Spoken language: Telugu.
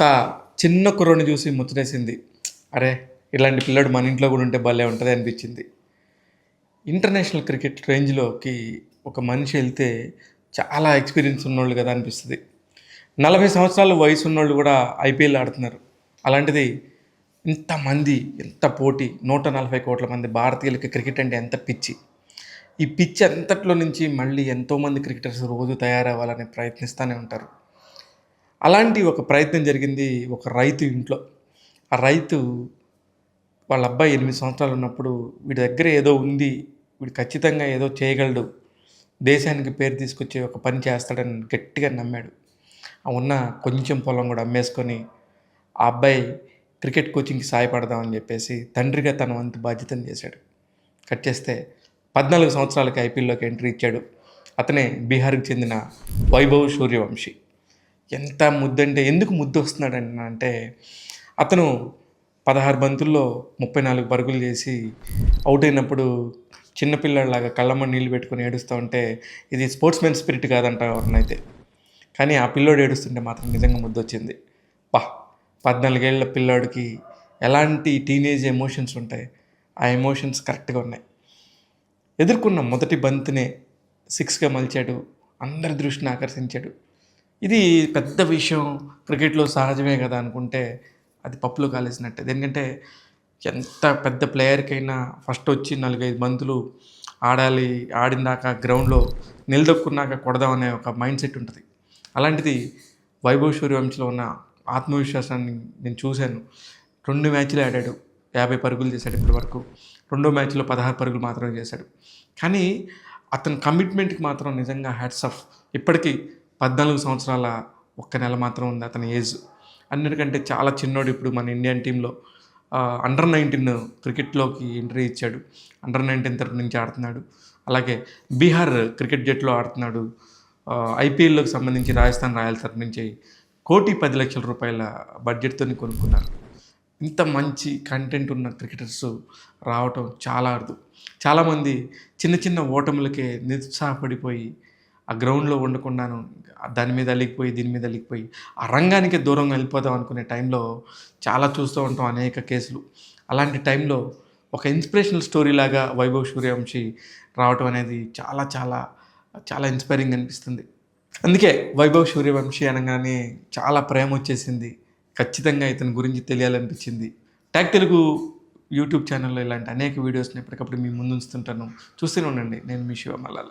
తర్వాత చిన్న కుర్రోడిని చూసి ముచ్చటేసింది. అరే! ఇలాంటి పిల్లోడు మన ఇంట్లో గూడా ఉంటే భలే ఉంటది అనిపించింది. ఇంటర్నేషనల్ క్రికెట్ రేంజ్‌లోకి ఒక మనిషి ఎళ్తే చాలా ఎక్స్‌పీరియన్స్ ఉన్నోళ్ళు గదా అనిపిస్తది. 40 సంవత్సరాల వయసున్నోళ్ళు గూడా ఐపీఎల్ ఆడుతున్నారు. అలాంటిది ఇంతమంది, ఎంత పోటీ 140,00,00,000 మంది భారతీయులకి క్రికెట్ అంటే ఎంత పిచ్చి. ఈ పిచ్చి అంతట్లో నుంచి మళ్ళీ ఎంతోమంది క్రికెటర్స్ రోజు తయారవ్వాలని ప్రయత్నిస్తానే ఉంటారు. అలాంటి ఒక ప్రయత్నం జరిగింది ఒక రైతు ఇంట్లో. ఆ రైతు వాళ్ళ అబ్బాయి 8 సంవత్సరాలు ఉన్నప్పుడు వీడి దగ్గర ఏదో ఉంది. వీడు ఖచ్చితంగా ఏదో చేయగలడు. దేశానికి పేరు తీసుకొచ్చే ఒక పని చేస్తాడని గట్టిగా నమ్మాడు. ఆ ఉన్న కొంచెం పొలం కూడా అమ్మేసుకొని ఆ అబ్బాయి క్రికెట్ కోచింగ్‌కి సహాయపడదామని చెప్పేసి తండ్రిగా తన వంతు బాధ్యతను చేశాడు. కట్ చేస్తే 14 సంవత్సరాలకి ఐపీఎల్‌లోకి ఎంట్రీ ఇచ్చాడు. అతనే బీహార్‌కి చెందిన వైభవ్ సూర్యవంశీ. ఎంత ముద్దంటే ఎందుకు ముద్దొస్తున్నాడంటే అతను 16 బంతుల్లో 34 పరుగులు చేసి ఔట్ అయినప్పుడు చిన్న పిల్లాడిలాగా కళ్ళమ్మట నీళ్ళు పెట్టుకొని ఏడుస్తా ఉంటే ఇది స్పోర్ట్స్‌మెన్ స్పిరిట్ కాదంట ఎవరినైతే. కానీ ఆ పిల్లోడు ఏడుస్తుంటే మాత్రం నిజంగా ముద్దొచ్చింది. అబ్బా! 14 ఏళ్ల పిల్లోడికి ఎలాంటి టీనేజ్ ఎమోషన్స్ ఉంటాయి. ఆ ఎమోషన్స్ కరెక్ట్‌గా ఉన్నాయి. ఎదుర్కొన్న మొదటి బంతినే సిక్స్‌గా మలిచాడు. అందరి దృష్టిని ఆకర్షించాడు. ఇది పెద్ద విషయం క్రికెట్‌లో సహజమే కదా అనుకుంటే అది పప్పులో కాలేసినట్టే. ఎందుకంటే ఎంత పెద్ద ప్లేయర్‌కైనా ఫస్ట్ వచ్చి 4, 5 బంతులు ఆడాలి. ఆడిందాక గ్రౌండ్‌లో నిలదొక్కున్నాక కొడదాం అనే ఒక మైండ్ సెట్ ఉంటది. అలాంటిది వైభవ్ సూర్యవంశీలో ఉన్న ఆత్మవిశ్వాసాన్ని నేను చూశాను. 2 మ్యాచ్‌లే ఆడాడు. 50 పరుగులు చేశాడు ఇప్పటివరకు. రెండో మ్యాచ్‌లో 16 పరుగులు మాత్రమే చేశాడు. కానీ అతని కమిట్మెంట్‌కి మాత్రం నిజంగా హ్యాట్స్ ఆఫ్. ఇప్పటికి 14 సంవత్సరాల ఒక్క నెల మాత్రం ఉంది అతని ఏజ్. అన్నిటికంటే చాలా చిన్నోడు ఇప్పుడు మన ఇండియన్ టీంలో అండర్ 19 క్రికెట్‌లోకి ఎంట్రీ ఇచ్చాడు. అండర్ 19 తరపు నుంచి ఆడుతున్నాడు. అలాగే బీహార్ క్రికెట్ జట్టులో ఆడుతున్నాడు. ఐపీఎల్‌లోకి సంబంధించి రాజస్థాన్ రాయల్స్ తరపు నుంచి ₹1,10,00,000 బడ్జెట్‌తోని కొనుక్కున్నారు. ఇంత మంచి కంటెంట్ ఉన్న క్రికెటర్స్ రావటం చాలా అరుదు. చాలామంది చిన్న చిన్న ఓటములకే నిరుత్సాహపడిపోయి ఆ గ్రౌండ్‌లో ఉండకుండాను దాని మీద అలిగిపోయి, దీని మీద అలిగిపోయి, ఆ రంగానికే దూరంగా వెళ్ళిపోదాం అనుకునే టైంలో చాలా చూస్తూ ఉంటాం అనేక కేసులు. అలాంటి టైంలో ఒక ఇన్స్పిరేషనల్ స్టోరీ లాగా వైభవ్ సూర్యవంశీ రావటం అనేది చాలా చాలా చాలా ఇన్స్పైరింగ్ అనిపిస్తుంది. అందుకే వైభవ్ సూర్యవంశీ అనగానే చాలా ప్రేమొచ్చేసింది. ఖచ్చితంగా ఇతని గురించి తెలియాలనిపించింది. ట్యాగ్ తెలుగు యూట్యూబ్ ఛానల్‌లో ఇలాంటి అనేక వీడియోస్‌ని ఎప్పటికప్పుడు మీ ముందుంచుతుంటాను. చూస్తూనే ఉండండి. నేను మీ శివ మల్లాల.